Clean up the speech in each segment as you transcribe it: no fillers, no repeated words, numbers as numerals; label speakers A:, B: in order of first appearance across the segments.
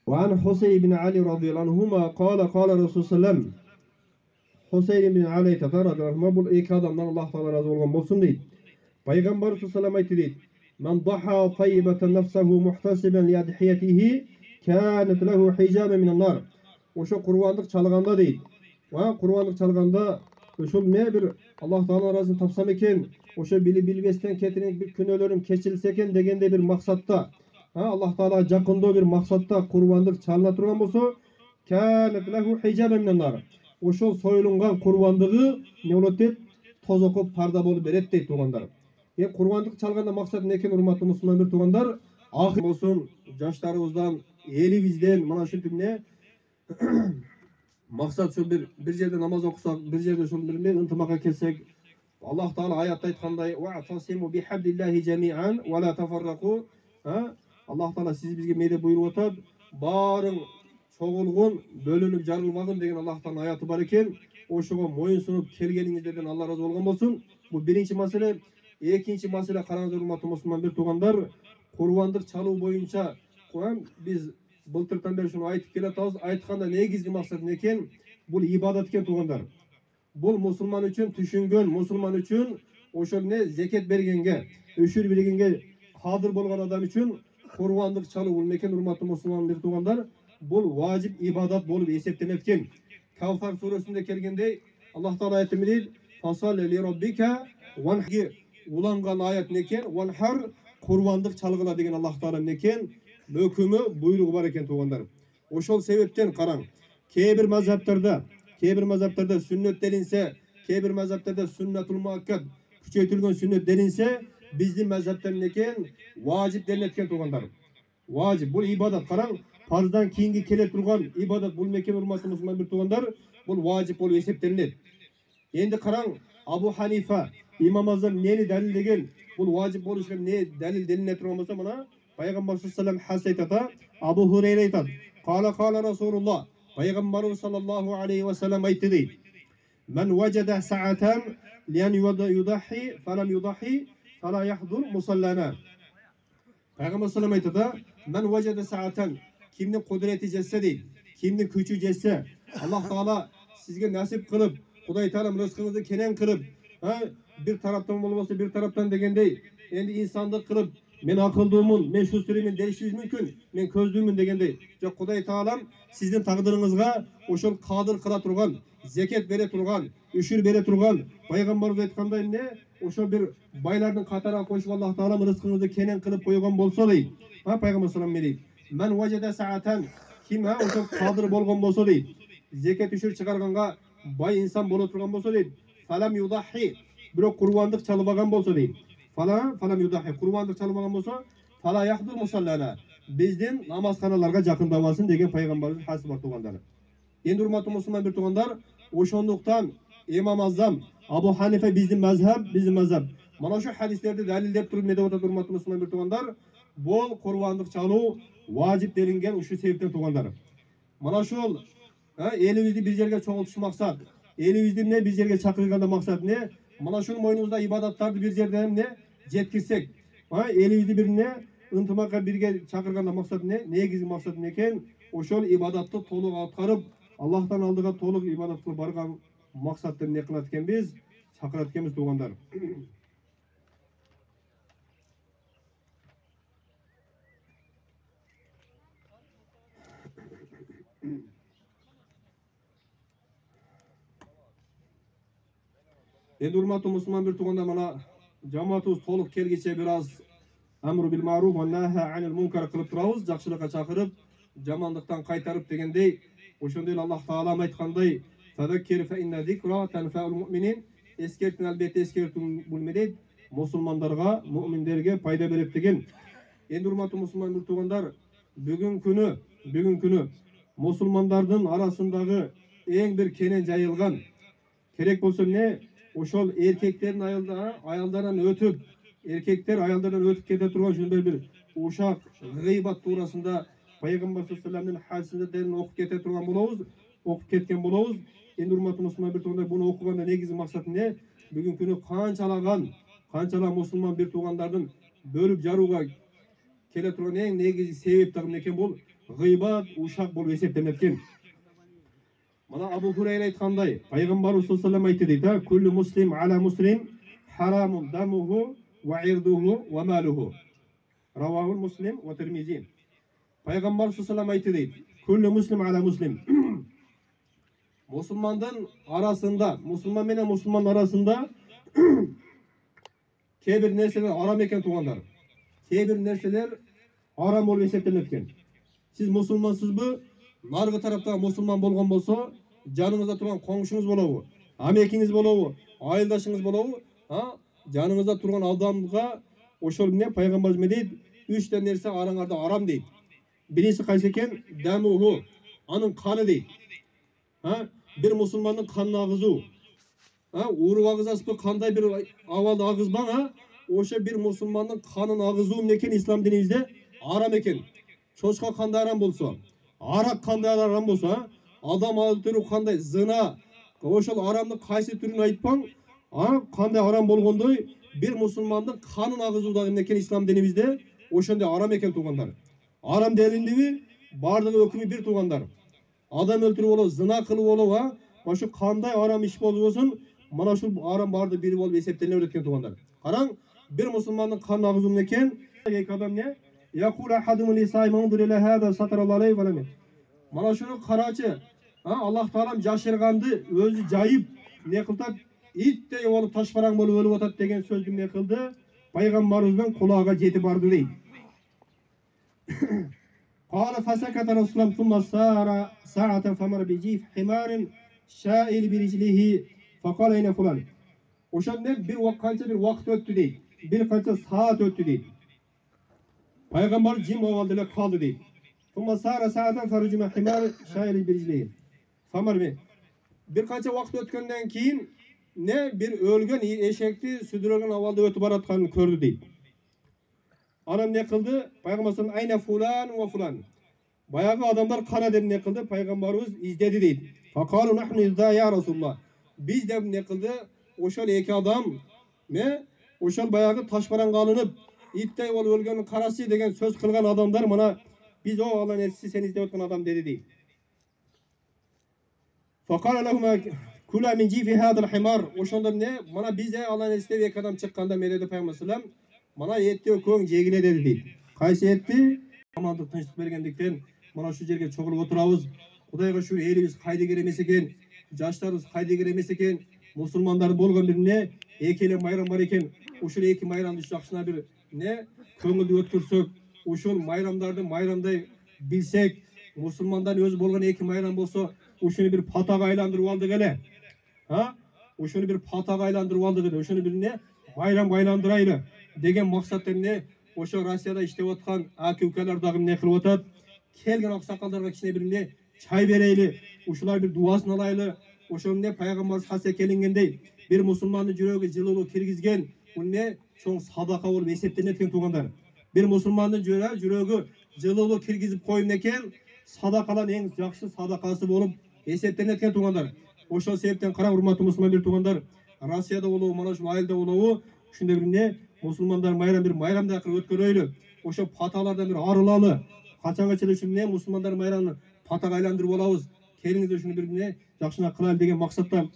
A: وعن حسين بن علي رضي الله عنهما قال قال رسول الله صلى الله عليه وسلم Husayn bin Ali radıyallahu bu iki adamdan Allah Teala razı olgan bolsun deydi. Peygamber sallallahu aleyhi ve sellem aytdı. Men daha tayyibeten nefsehu muhtasiben li adhiyatihi kânet lehu hicaben minen nar. Oşo kurbanlık çalganda deydi. Va kurbanlık çalganda oşol ne bir Allah Teala razı tapsam eken, oşo bilbesten ketirin bir künölörüm keçilse eken degende bir maksatta. Allah Teala jakında bir maksatta kurbanlık çalına turgan bolsa kânet lehu hicaben minen nar. Oşol soyulungan kurbanlığı ne bolot deyt? Toz okup parda bolup beret deyt tugandar. Kurbanlık çalganda maksat ne eken urmatlı musulman bir tugandar? Ahir olsun jaşlarыбыздан, elibizden mana şuntip ne? Maksat şu bir yerde namaz okusak, bir yerde şunu bir ıntımaka kelsek, Allah Teala ayette aytkanday: "Wa'tasimu bihablillahi jami'an ve la tafarraqu." Allah Teala siz bizge meyde buyurup atat, barın çoğulgun, bölünüp jarılmagın degen Allah Teala ayatı bar eken. Oşoga moyun sunup kelgeningizden Allah razı bolgan bolsun. Bu birinci mesele. Ekinci mesele karаңыз урматтуу musulman bir tugandar, kurbanlık çalуу boyunca biz былтыртан бери şunu aytıp kelatабыз. Aytkanda негизги maksat ne eken? Bul ibadat eken tugandar. Bul musulman üçün tüşüngön, musulman üçün oşol ne zeket bergenge, öşür bilgenge kadir bolgan adam üçün kurbanlık çalуу bul meken urmаттуу musulman bir tugandar. Bul vacip ibadat bolup eseplenetken. Kavfar suresinde kelgende Allah Teala ayetimi deydi: "Fasalli li rabbika vanhar." Ulangan ayet neken? Vanhar kurbanlık çalgıla degen Allah Teala neken? Mökümü buyruğu var eken tuğanlar. Oşol sebepten karang. Kebir mazhablarda sünnet delinse, kebir mazhablarda sünnetul muakkad, küçeytilgen sünnet delinse, bizim mazhabtan neken? Vacip deniletken tuğanlar. Vacip, bu ibadat karang. Farzdan keyingi kele turgan ibadat bul meken urmatlı musulman bir tuğanlar, bu vacip bolu eseptenilet. Endi karang, Abu Hanifa, İmam Azam neni dalil degen, bu vacip boluşga ne dalil deline turgan bolsa mana Peygamber sallallahu aleyhi ve sellem hasaytat, Abu Hureyre aytat. Kala Resulullah. Peygamber sallallahu aleyhi ve sellem aytdı deydi. Men vecede sa'aten liyen yudahi felem yudahi fela yahdur musallana. Peygamber sallallahu aleyhi ve sellem aytdı. Men vecede sa'aten, kimnin kudreti jetse deydi, kimnin küçü jetse, Allah Teala sizge nasip kılıp, Huday Teala rızkınızı kenen kılıp, bir taraftan bolbolsa bir taraftan degendey, endi insanlık kılıp, men akıldığımın, men şu süremin değişiriz mümkün, men közdüğümün degendey. Jok Huday Teala sizin takdirіңizga oşol kadir kıla turgan, zeket bere turgan, üşür bere turgan, Peygamberimiz aytkanday ne? Oşol bir baylarning katara koşup Allah Teala rızkınızı kenen kılıp koygan bolsa deydi. Peygamber sallallahu aleyhi ve sellem men vecede sa'aten, kim oşol kadir bolgan bolsa deydi, zeket üşür çıkarganga bay insan bola turgan bolsa deydi, falam yudahi, birok kurbanlık çalıbagan bolsa deydi. Falam yudahi, kurbanlık çalıbagan bolsa, fala yahdur musallana, bizden namazxanalarga jakındabasın degen Peygamberimiz hası bar tugandar. Endi urmatlı musulman bir tugandar, oşonduktan İmam Azam, Abu Hanife bizim mazhab. Mana şu hadislerde dalil dep turup mede otat urmatlı musulman bir tugandar, bol kurbanlık çalуу vacip delingen uşu sebepten tugandar. Mana şol elimizni bir yerge çoğultuş maksat, elimizni ne bir yerge çakırganda maksat ne? Mana şunun moynumuzda ibadatlardı bir yerden ne? Jetkirsek. Elimizni birine ıntımaka birge çakırganda maksat ne? Negizgi maksat ne eken? Oşol ibadatты toluk atkarıp Allah'tan aldığa toluk ibadatlı bargan maksatты ne kılat eken biz? Çakırat ekemiz tuğandar. Endi urmatlı musulman bir tuğanda mana cemaatыбыз toluk kelgiçe biraz amru bil ma'ruf ve nahy anil munkar kılıp turabız, jakşılıkka çakırıp, jamanlıktan kaytarıp degendey. Oşonday Allah Taala aytkanday, "Fezekkir fe inne zikra tenfa'ul mu'minin." Eskertin elbette eskertin bulmedeydi. Musulmanlarga, müminlerge payda berip degen. Endi urmatlı musulman bir tuğandar, bugün günü musulmanlardın arasındagı en bir kenen jayılgan, kerek bolsa ne? Oşol erkeklerin ayallardan ötüp, erkekler ayallardan ötüp kete turgan şunday bir uşak gıybat tuğrasında Peygamber sallallahu aleyhi ve sellem'in hadisinde derin okup kete turgan bolabız, okup ketken bolabız. Endi urmatlı musulman bir tuğanda bunu okuganda negizgi maksatı ne? Bugün günü kançalan musulman bir tuğandardın bölüp jaruga kele turgan en negizgi sebep tagın eken bol, gıybat, uşak bolup eseplenет экен. Mana Abu Hurayra aytkanday, Peygamberimiz sallallahu aleyhi ve sellem aytdı deydi, kullu muslim ala muslim haramun damuhu ve irduhu ve maluhu. Ravahul Muslim ve Tirmizi. Peygamber sallallahu aleyhi ve sellem aytdı deydi, kullu muslim ala muslim. Müslümanın arasında, Müslüman menen Müslüman arasında kebir nerseler aram eken tuğanlar. Kebir nerseler aram bolup eseplenет экен. Siz Müslümansızbı? Nargı tarafta Müslüman bolgan bolsa, canınızda turgan komşunuz bolabı, amekiniz bolabı, ayıldaşınız bolabı, ha? Canınızda turgan adamga oşol ne Peygamberimiz ne deydi? 3 tane nerse arаңарda aram deydi. Birincisi kaysi eken? Damuhu, anın kanı deydi. Ha? Bir Müslümanın kanını ağızı. Ha? Uğru ağızası kanday bir avalda ağızban ha? Oşa bir Müslümanın kanın ağızı neken İslam dinimizde aram eken. Çoşka kanda aram bolsa, arak kanda aram bolsa, adam öldürүү kандай zina, ошол арамдын кайсы түрүн айтпаң, кандай арам болгондой бир мусулмандын канын агызуу дагы эмне экен ислам динибизде ошондой арам экен туугандар. Арам делиндиби бардыгы өкүмү бир туугандар. Адам өлтүрүү болобу, зина кылуу болобу, ошо кандай арам иш болбосун, мына ушул арам барды бири болуп эсептелип өткөн туугандар. Караң, бир мусулмандын канын агызуу эмне экен? Эки адам не? Yakul ahadum li saymandur ila hada satarallahu aleyhi ve sellem. Mana şunu karacı, Allah Teala jaşırgandı, özü jayıp ne kıltat, ittey olup taşparan bolup ölüp atat degen sözdü ne kıldı? Peygamberimizden kulağa jeti bardı deydi. Qala fasakata Rasulullah thumma sara sa'atan famara bi jif himarin sha'il bi rijlihi faqala ina fulan. Oşanda bir vakt öttü deydi. Bir kança saat öttü deydi. Peygamber cim ovaldılar kaldı deydi. Thumma sara sa'atan farucuma himar sha'il bi rijlihi. Famar be. Birkaça vakt ötkenden keyin ne bir ölgen eşekti südürülgen avalda ötüp baratkanını gördü deydi. Anam ne kıldı? Peygamberimiz ayna fulan ve fulan. Bayağı adamlar kana dedi ne kıldı? Peygamberimiz izledi deydi. Fakalu nahnu izda ya Resulullah. Biz de ne kıldı? Oşol iki adam ne? Oşol bayağı taşparan kalınıp ittey ol ölgenin karası degen söz kılgan adamlar bana biz o Allah'ın elçisi sen izleyip otkan adam dedi deydi. Fakala lehuma kula min jifi hadal himar. Oşonda ne? Bana biz de Allah'ın elçisi bir adam çıkkanda meledi Peygamberimiz mana etti ökөң жегиле dedi deydi. Kaysi etti? Amandык тынчтык бергендиктен mana şu жерге чогулуп отурабыз. Кудайга шүгүр элибиz кайдыгер эмес экен, жаштарыбыз кайдыгер эмес экен, мусулмандардын болгон бир эмне эки эле майрам бар экен. Ушул эки майрамды жакшына бир эмне көңүлдүү өткөрсөк, ушул майрамдарды майрамдай билсек, мусулмандардын өзү болгон эки майрам болсо, ушуну бир патага айландырып алдык эле. Ha? Ушуну бир патага айландырып алдык эле. Ушуну бир эмне майрамга айландырайлы деген максатта эмне ошо Россияда иштеп аткан aka-ukalar дагы эмне кылып атат? Келген аксакалдарга кичине бир эмне чай берейли, ушулар бир дуасын алайлы. Ошо эмне Пайгамбарыбыз хадисте келингендей, бир мусулмандын жүрөгү жылуулук киргизген, бул эмне чоң садака болуп эсептелет экен туугандар. Бир мусулмандын жүрөгү жылуулук киргизип коюм экен, садакадан эң жакшы садакасы болуп эсептелет экен туугандар. Ошол себептен караң урматтуу мусулман бир туугандар, Россияда болобу, mana şu айылда болобу, ушундай бир эмне мусулмандар майрам бир майрамдай кылып өткөрөйлү. Ошо паталардан бир арылалы. Качанга чейин ушуну мусулмандар майрамын патага айландырып алабыз. Келиңиз ушуну бир эмне жакшына кылайлы деген максатта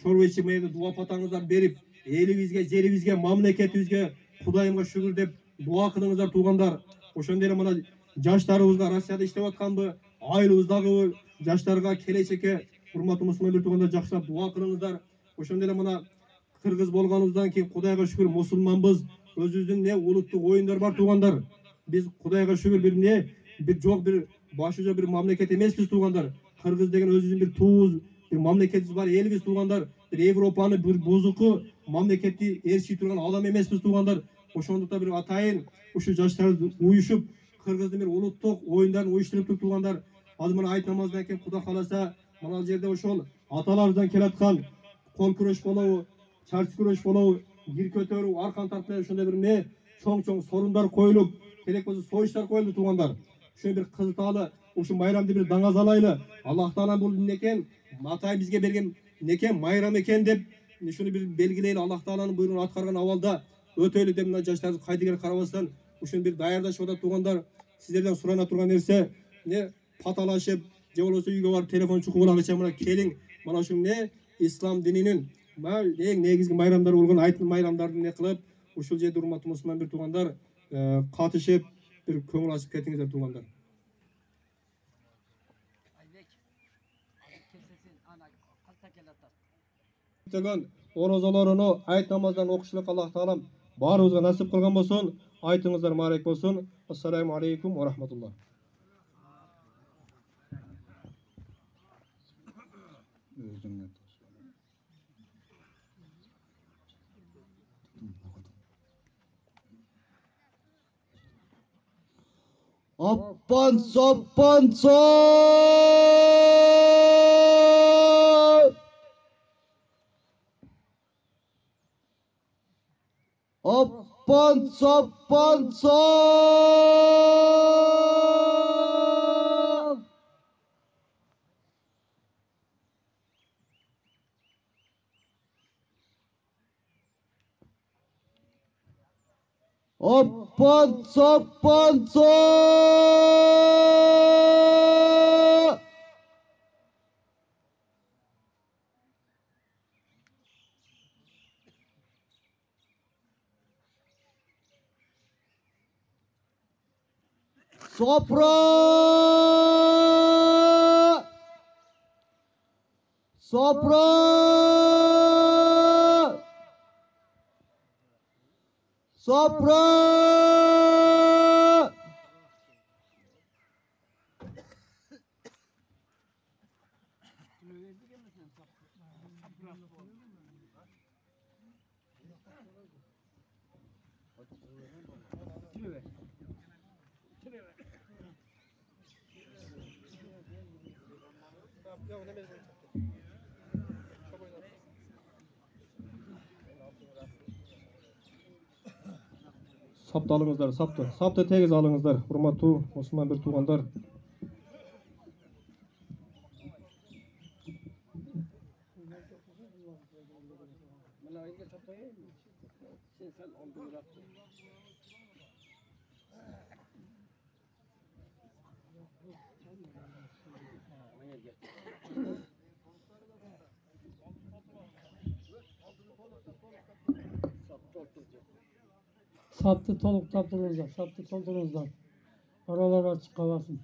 A: шорбечи мейде дуа патаңыздар берип, элибизге, жерибизге, мамлекетибизге Кудайымга шүгүр деп дуа кылыңыздар туугандар. Ошондой эле мына жаштарыбызга Россияда иштеп атканбы, айылыбыздагы жаштарга келечекке урматтуу мусулман бир туугандар жакшылап дуа кылыңыздар. Ошондой эле мына кыргыз болгонубуздан кийин Кудайга шүгүр мусулманбыз. Өзүбүздүн эмне улуттук оюндар бар туугандар. Биз Кудайга шүгүр бир эмне бир жок бир башыжа бир мамлекет эмеспиз туугандар. Кыргыз деген өзүбүздүн бир туз бир мамлекетибиз бар, элибиз туугандар. Бир Европаны бир бузуку мамлекетти ээрчий турган адам эмеспиз туугандар. Ошондуктан бир атайын ушу жаштарыбыз уюшуп кыргыздын бир улуттук оюндарын уюштуруп туугандар. Азыр мына айт намазынан кийин Кудай кааласа мына жерде ошол аталарыбыздан келаткан кол күрөш болобу, чарчы күрөш болобу, гир көтөрүү, аркан тартуу ошондой бир эмне чоң сорундар коюлуп, керек болсо союштар коюлду туугандар. Ушуну бир кызыталы, ушу майрамды бир даңазалайлы. Аллах Таала бул эмне экен, Атай бизге берген эмне экен, майрам экен деп, ушуну бир белгилейли. Аллах Тааланын буйругун аткарган абалда өтөйлү деп мына жаштарыбыз кайдыгер карабастан ушуну бир даярдашып атат туугандар. Sizlerden surana turgan nerse ne patalaşıp je bolsa uyga barıp telefon çukup kulak açamına kelin mana şu ne İslam dininin eng negizgi bayramdары болгон айтым bayramдарды ne kılıp uşul жерде урматтуу мусулман bir tugandar katışıp bir көңүл açıp ketiңиздер tugandar. Degan orozalaryny ayt namazdan okuşluk Allah Taalam barыбызга nasip kılgan bolsun. Aytыңыздар mübarek bolsun. Assalamu aleykum ve rahmetullah.
B: Appan soppan so. Appan soppan so. Appan soppan so. Sopra. Sopra. Sopra.
A: Sapты alыңızдар, sapты. Sapты tegiz alыңızдар. Hurmattуу Osman bir tugandar.
C: Saptı toluk taptırınızlar, saptı toldurunuzlar. Aralar açık kalasın.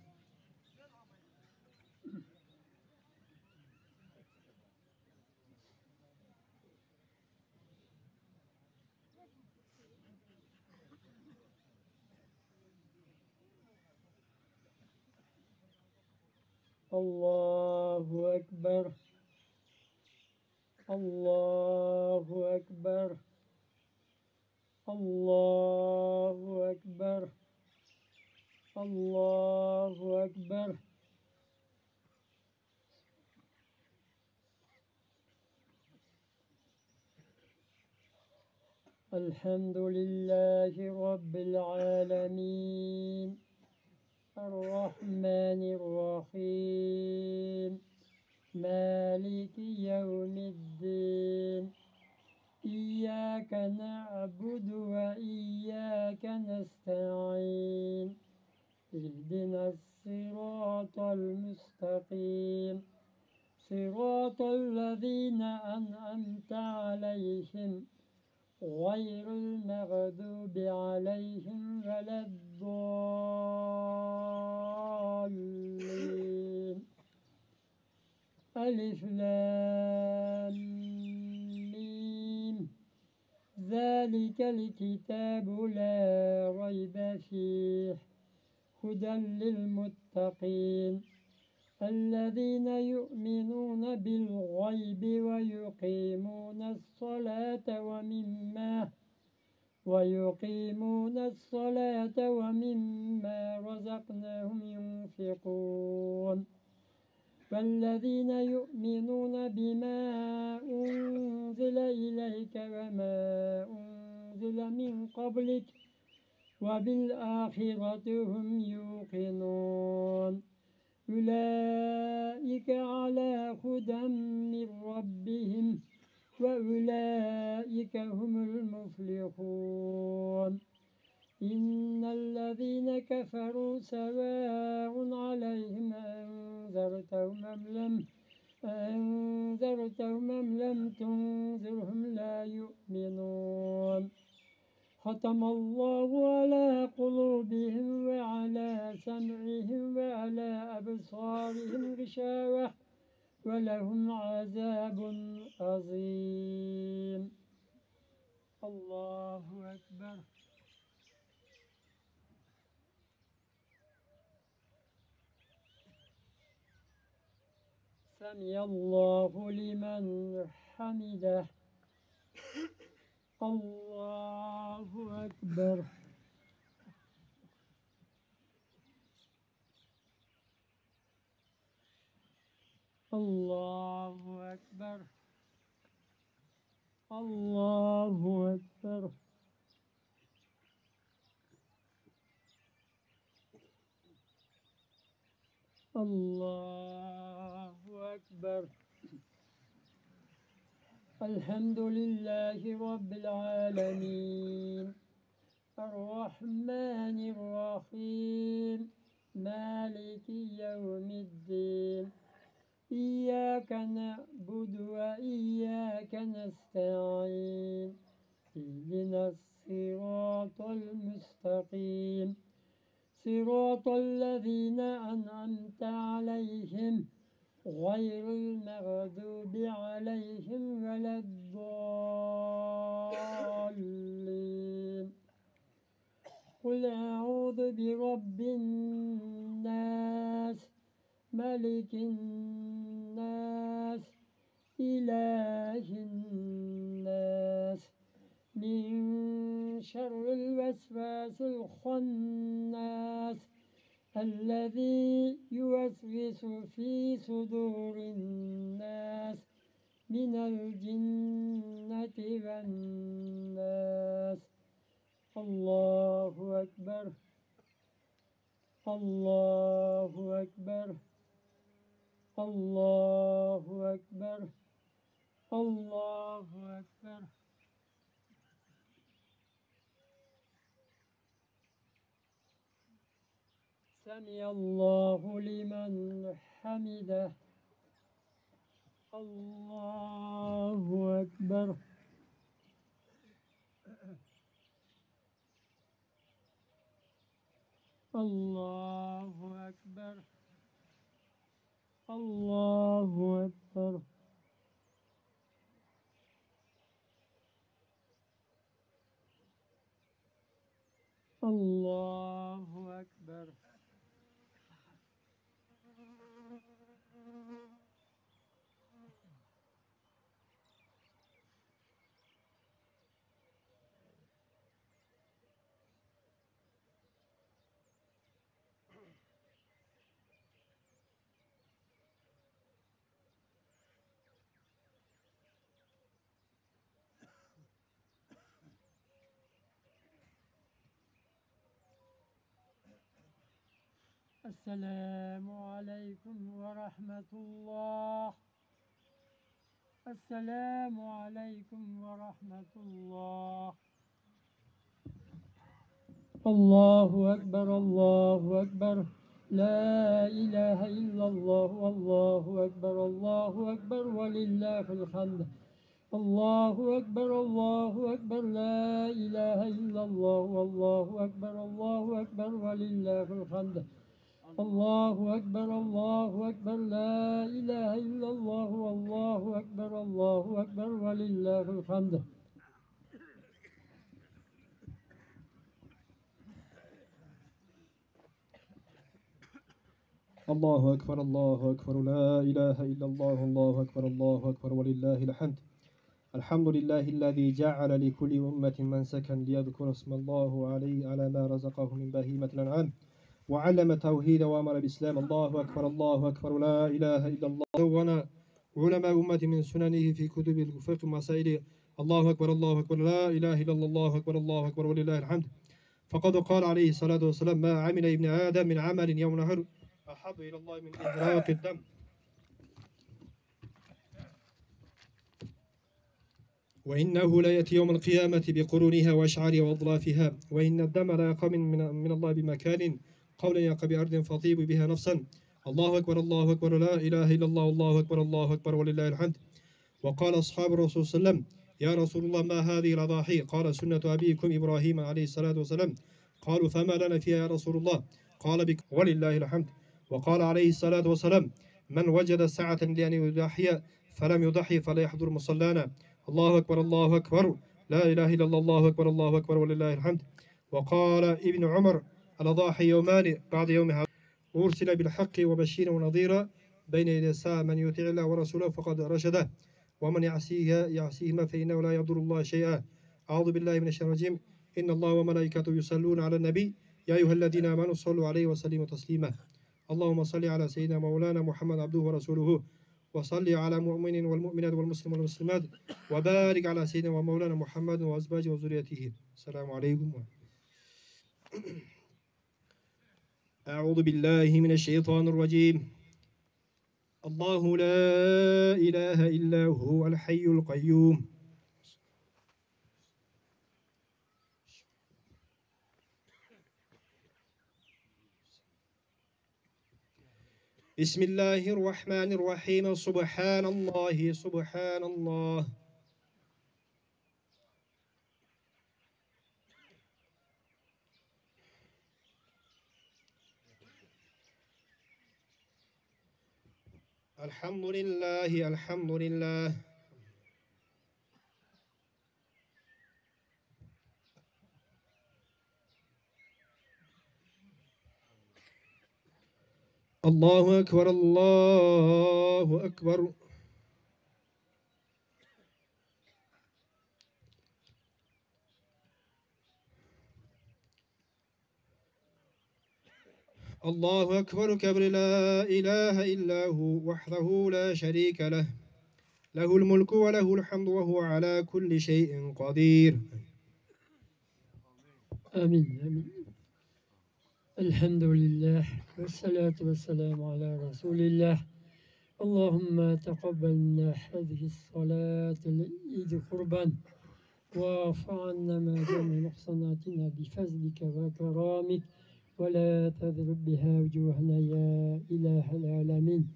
C: Allahu Ekber. Allahu Ekber. Allahu Ekber. Allahu Ekber. Elhamdülillahi Rabbil alemin. Errahmanirrahim. Maliki yevmiddin. İyyâke na'budu ve iyyâke nesta'in. İhdinas sıratal müstakim. Sıratallezîne en'amte aleyhim. Gayril mağdubi aleyhim veleddallin. Elif lam mim. Zâlikel kitâbu lâ raybe fîh. Huden lil muttaqin. الذين يؤمنون بالغيب ويقيمون الصلاة ومما رزقناهم ينفقون والذين يؤمنون بما أنزل إليك وما أنزل من قبلك وبالآخرة هم يوقنون أولئك على هدى من ربهم وأولئك هم المفلحون إن الذين كفروا سواء عليهم أنذرتهم أم لم تنذرهم لا يؤمنون ختم الله على قلوبهم وعلى سمعهم وعلى أبصارهم غشاوة ولهم عذاب عظيم الله أكبر سمع الله لمن حمده الله أكبر الله أكبر الله أكبر الله أكبر الحمد لله رب العالمين الرحمن الرحيم مالك يوم الدين إياك نعبد وإياك نستعين اهدنا الصراط المستقيم صراط الذين أنعمت عليهم غير المغضوب عليهم ولا الضالين قل أعوذ برب الناس ملك الناس إله الناس من شر الوسواس الخناس الذي يوسوس في صدور الناس من الجنة والناس الله أكبر الله أكبر الله أكبر الله أكبر سمع الله لمن حمده الله أكبر الله أكبر الله أكبر الله أكبر السلام عليكم ورحمة الله السلام عليكم ورحمة الله الله أكبر الله أكبر لا إله إلا الله والله أكبر الله أكبر ولله الحمد الله أكبر الله أكبر لا إله إلا الله والله أكبر الله أكبر ولله الحمد الله أكبر الله أكبر لا إله إلا الله والله أكبر الله أكبر ولله الحمد
A: الله أكبر الله أكبر لا إله إلا الله الله أكبر ولله الحمد الحمد لله الذي جعل لكل أمة منسكا ليذكر اسم الله عليه على ما رزقه من بهيمة الأنعام وعلم التوحيد وأمر بالإسلام الله أكبر لا إله إلا الله دون علماء أمة من سننه في كتب الفقه ومسائل الله أكبر لا إله إلا الله أكبر ولله الحمد فقد قال عليه الصلاة والسلام ما عمل ابن آدم من عمل يوم نهر أحب إلى الله من إهراق الدم وإنه لا يأتي يوم القيامة بقرونها وأشعارها وأضلافها، وإن الدم لا يقى من الله بمكان قولا يقى بأرض فطيب بها نفسا. الله أكبر الله أكبر لا إله إلا الله الله أكبر الله أكبر ولله الحمد. وقال أصحاب الرسول صلى الله عليه وسلم: يا رسول الله ما هذه الأضاحي؟ قال: سنة أبيكم إبراهيم عليه الصلاة والسلام. قالوا: فما لنا فيها يا رسول الله؟ قال: بك ولله الحمد. وقال عليه الصلاة والسلام: من وجد سعة لأن يضحي فلم يضحي فلا يحضر مصلانا. الله أكبر الله أكبر لا إله إلا الله الله أكبر الله أكبر ولله الحمد. وقال ابن عمر: الأضاحي يومان بعد يوم هذا أرسل بالحق وبشيرا ونظيرا بين يدي الساعة، من يطيع الله ورسوله فقد رشده، ومن يعصيهما فإنه لا يضر الله شيئا. أعوذ بالله من الشيطان الرجيم. إن الله وملائكته يصلون على النبي يا أيها الذين آمنوا صلوا عليه وسلموا تسليما. اللهم صل على سيدنا مولانا محمد عبده ورسوله، وصل على المؤمنين والمؤمنات والمسلمين والمسلمات، وبارك على سيدنا ومولانا محمد وأزواجه وذريته. السلام عليكم. أعوذ بالله من الشيطان الرجيم. الله لا إله إلا هو الحي القيوم. بسم الله الرحمن الرحيم. سبحان الله سبحان الله. الحمد لله الحمد لله. الله أكبر الله أكبر. الله أكبر كبر لا إله إلا هو وحده لا شريك له، له الملك وله الحمد وهو على كل شيء قدير.
C: آمين آمين. الحمد لله والصلاة والسلام على رسول الله. اللهم تقبل منا هذه الصلاة العيد قربا، واعف عنا ما جمع نقصاناتنا بفضلك وكرامك، ولا تضرب بها وجوهنا يا إله العالمين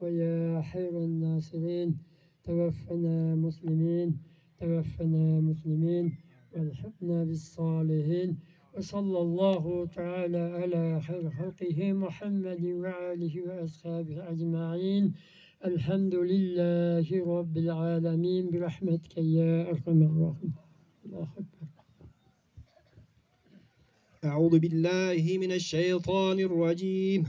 C: ويا خير الناصرين. توفنا مسلمين توفنا مسلمين والحقنا بالصالحين. وصلى الله تعالى على خير خلقه محمد وآله وأصحابه أجمعين. الحمد لله رب العالمين برحمتك يا أرحم الراحمين. الله أكبر.
A: أعوذ بالله من الشيطان الرجيم.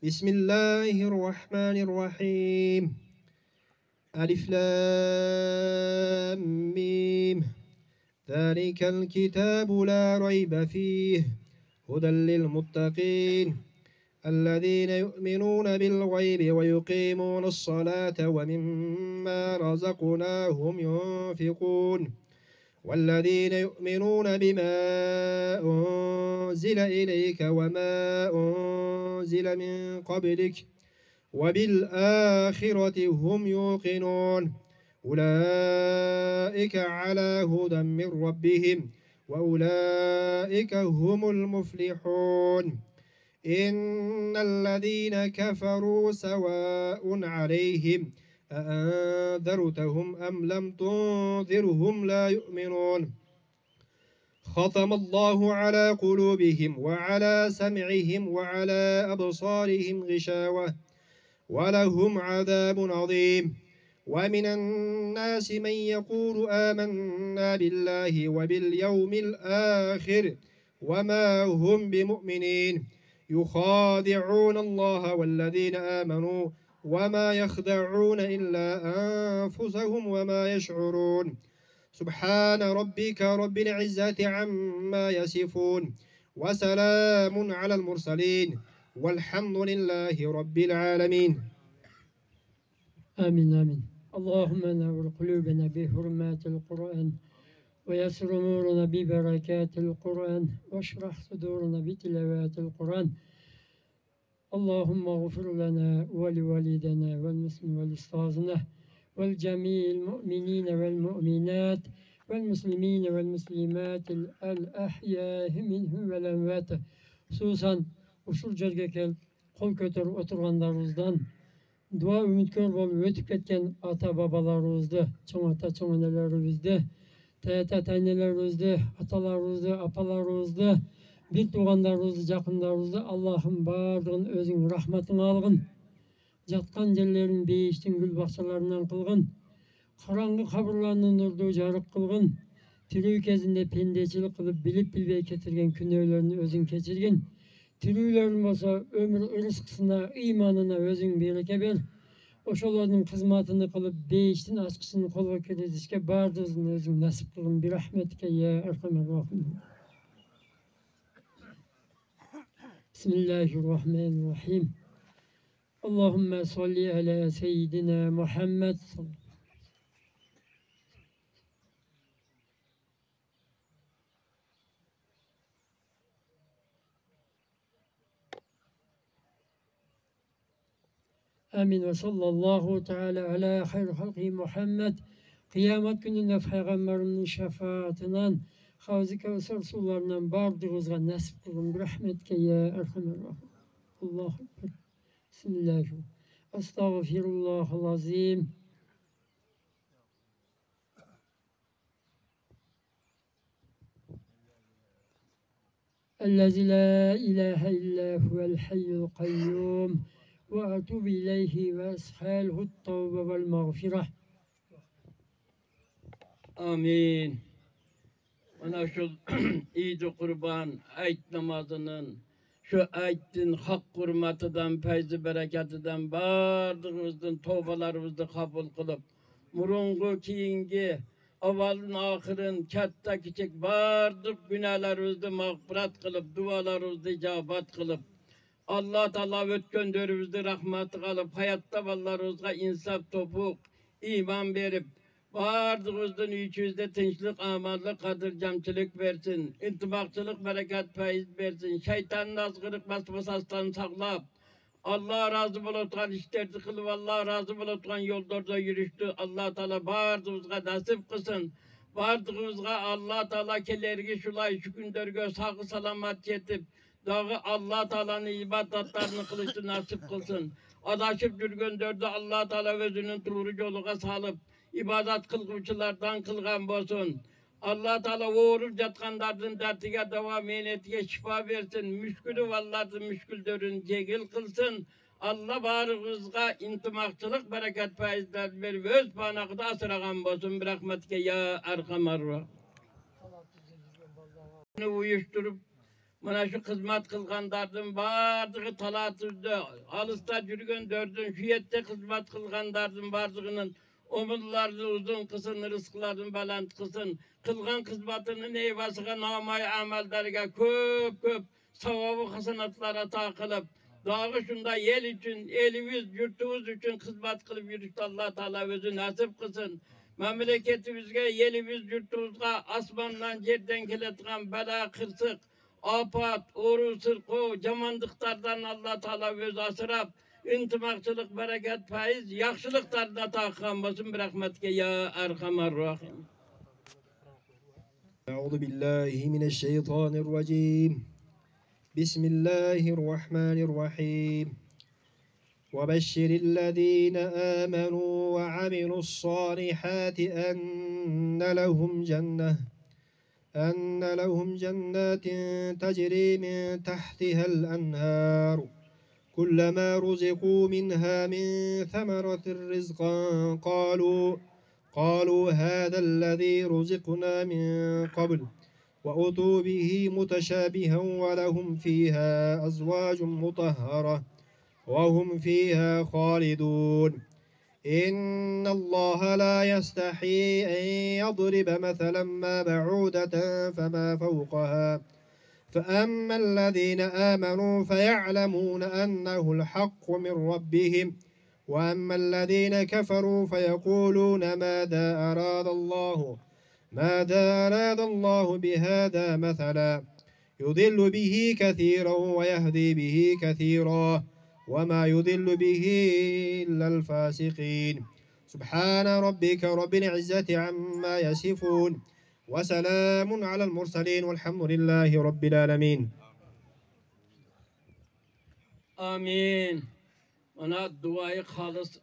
A: بسم الله الرحمن الرحيم. ألف لام ميم. ذلك الكتاب لا ريب فيه هدى للمتقين الذين يؤمنون بالغيب ويقيمون الصلاة ومما رزقناهم ينفقون والذين يؤمنون بما أنزل إليك وما أنزل من قبلك وبالآخرة هم يوقنون أولئك على هدى من ربهم وأولئك هم المفلحون. إن الذين كفروا سواء عليهم أأنذرتهم أم لم تنذرهم لا يؤمنون. ختم الله على قلوبهم وعلى سمعهم وعلى أبصارهم غشاوة ولهم عذاب عظيم. ومن الناس من يقول آمنا بالله وباليوم الآخر وما هم بمؤمنين يخادعون الله والذين آمنوا وما يخدعون إلا أنفسهم وما يشعرون. سبحان ربك رب العزة عما يصفون وسلام على المرسلين والحمد لله رب العالمين.
C: آمين آمين. اللهم نور قلوبنا بحرمات القرآن، ويسر أمورنا ببركات القرآن، واشرح صدورنا بتلاوات القرآن. اللهم اغفر لنا ولوالدنا والمسلمين ولأستاذنا والجميع المؤمنين والمؤمنات والمسلمين والمسلمات الأحياء منهم والأموات. Hususan uşul jerge kelip kol kötörüp oturganlarыбызdan dua ümitkör bolup ötüp ketken ata babalarыбызды, çoң ata çoң enelerибизди, tayata taynelerибизди, atalarыбызды, apalarыбызды, bir tuğanlarыбызды, jakınlarыбызды Allah'ım bardığın özüň rahmatyňa algın. Jatkan jerlerin beýiştiň gül bakçalarından kılgın. Karangy kaburlaryny nurdu jarık kılgın. Tirүү kezinde pendeçilik kılıp bilip bilbey ketirgen күнөөlerini özüň keçirgin. Tirүүlerin bolsa ömür ırıskısına, imanına özüň bereke ber. Oşolaryň hyzmatyny kılıp beýiştin açkısyny kolga kirgizişke bardığın özüň nasip kılgın. Bir rahmetike ya erhamer rahim. Bismillahirrahmanirrahim. Allahümme salli ala seyyidina Muhammed. Amin ve sallallahu teala ala hayr halqi Muhammed. Kıyamet gününde Peygamberinin şefaatinden Havz-ı Kevser sularından bardığımızga nasip kılın. Bir rahmetke ya erhamer rahim. Allahu Ekber. Bismillahirrahmanirrahim. Estağfirullahal-azim. Ellezî la ilahe illa huvel hayyul kayyum ve etûbü ileyhi ve es'aluhu't tevbe vel mağfireh.
D: Amin. Mana şu İd-i Kurban ayet namazının şu ayetin hak hurmatıdan, feyzi bereketinden bardığımızdan tövbelerimizni kabul kılıp murungu kiyingi avalın ahırın katta kiçik bardık günahlarımızı mağfiret kılıp dualarımızı icabet kılıp Allah Teala ötken dörümüzde rahmeti kalıp hayatta ballarımızga insaf topuk iman verip bardığımızdan üçüzde tinçlik, amallık, kadir, camçılık versin. İntibakçılık, bereket, feyiz versin. Şeytanın azgırık, basmasastan sağlap. Allah razı bulutkan işlerdi kılıp, Allah razı bulutkan yollarda yürüştü. Allah Teala bardığımızga nasip kılsın. Bardığımızga Allah Teala kelergi şulay şu gündörgö sağ salamat yetip, dağı Allah Teala'nın ibadatlarını kılıçtı nasip kılsın. Adaşıp jürgöndörde Allah Teala özünün tuğru yoluga salıp, ibadat kılgıçılardan kılgan bolsun. Allah Teala uğurup jatkanlardın dertige dava mehnetiga şifa versin. Müşkülü vallardı müşküldörün cegil kılsın. Allah barımızga intimakçılık, bereket, feyizler verip öz panakıda asıragan bolsun. Bir rahmetike ya erhamer rahim. Uyuşturup mana şu hizmet kılganlardan bardığı talatırdı. Alısta jürgen dördün şu yette hizmet kılganlardan bardığının omurlarını uzun kısın, rızklarını balant kısın. Kılgan hizmetinin eyvasıga namay amellerine köp savabı hasanatlara takılıp dağı şunda el için, elimiz, yurtumuz için hizmet kılıp yürüyüştü Allah Teala özü nasip kılsın. Memleketimizge, elimiz, yurtumuzga asmandan yerden keletigen bela kırsık, apat, oru, sırkı, jamandıklardan Allah Teala öz asırap, intimakçılık, bereket, feyiz, yakşılıklarına takkan bolsun. Bir rahmetke ya erhamer rahim.
A: Euzu billahi mineşşeytanirracim. Bismillahirrahmanirrahim. وبشر الذين آمنوا وعملوا الصالحات أن لهم جنات تجري من تحتها الأنهار كلما رزقوا منها من ثمرة رزقا قالوا هذا الذي رزقنا من قبل وأتوا به متشابها ولهم فيها أزواج مطهرة وهم فيها خالدون إن الله لا يستحي أن يضرب مثلا ما بعودة فما فوقها فأما الذين آمنوا فيعلمون أنه الحق من ربهم وأما الذين كفروا فيقولون ماذا أراد الله بهذا مثلا يضل به كثيرا ويهدي به كثيرا وما يضل به إلا الفاسقين سبحان ربك رب العزة عما يصفون وسلام على المرسلين والحمد لله رب العالمين.
D: Amin. Ona duayı halis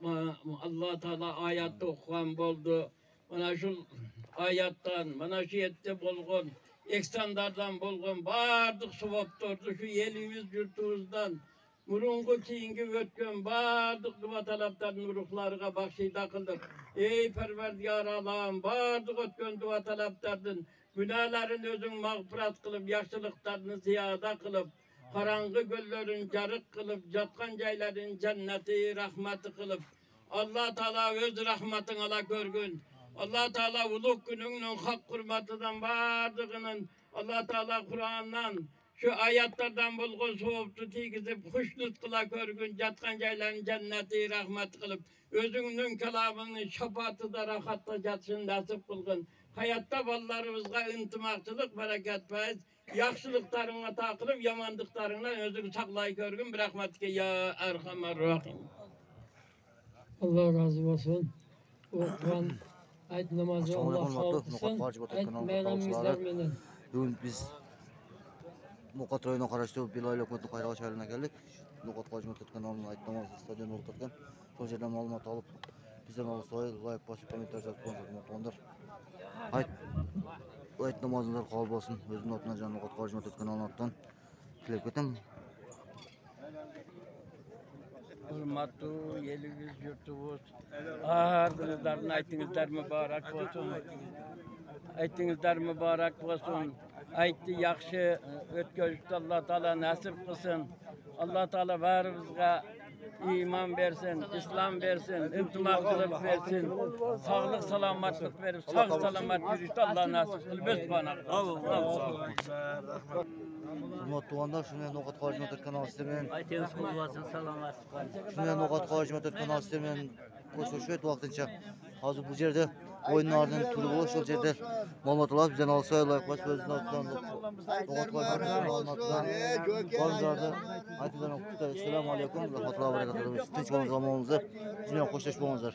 D: Allah Teala ayette okuyan boldu. Mana şu ayattan, mana şu yette bolgun, ekstandardan bolgun, bardık subaptordu şu elimiz yurtumuzdan. Murungu kiyingi ötken bardık dua talaptarın ruhlarına bakşıyda kıldık. Ey Perverdigar Allah'ım, bardık ötken dua talaptardın. Günahların özün mağfirat kılıp, yaşlılıklarını ziyada kılıp, karangı göllerin carık kılıp, jatkan jayların cenneti rahmeti kılıp, Allah Teala öz rahmetin ala görgün. Allah Teala uluk gününün hak hurmatıdan bardığının, Allah Teala Kur'an'dan, şu ayatlardan bulgun soğuptu tigizip, huşnut kıla görgün, jatkan jayların cenneti rahmet kılıp, özünün kelamının şafatı da rahatta jatsın nasip kılgın. Hayatta ballarımızga intimakçılık, bereket faiz, yaxşılıklarına takılıp, yamandıklarından özünü saklay görgün, bir rahmetke ya Erhamer Rahim.
C: Allah razı olsun. Okuyan ayet namazı Allah sağ olsun. Ayet meyramizler menen.
E: Bugün biz Noqat rayonuna qarashli Beloy Lokotni Qayroq shaharına keldik. Noqat Qojimov kanalının ayet namazı stadionda o'tkazgan. Shu yerdan ma'lumot olib, bizdan olsoy like bosib kommentar yozib qo'yinglar. Ayet namazlar qabul bo'lsin. O'zimning otimdan jon Noqat Qojimov kanalının otidan tilab ketaman.
D: Hürmatlı yelimiz yurtumuz, ağırdınızların ayettinizler mübarek olsun. Ayettinizler mübarek olsun. Ayeti yaxşı ötközüktü Allah Teala nasip kılsın. Allah Teala varımızga iman versin, İslam versin, intimakçılık versin, sağlık salamatlık verip, sağ salamat yürüyüşte Allah nasip kılıp özbana.
E: Hurmatli tuğanlar, shunday Noqat Qojimov kanali istemen.
F: Aytınız kulu olsun, salomat qolun.
E: Shunday Noqat Qojimov kanali istemen. Ko'rsatishib vaqtincha hozir bu yerda o'yinlarning turi bor, shu yerda ma'lumot olib bizdan olsa like bosib o'zini otidan Noqat Qojimov kanalida aytgan assalomu alaykum va rahmatullohi va barakatuh. Tinch bo'linglar, bizdan qo'shilib bo'linglar.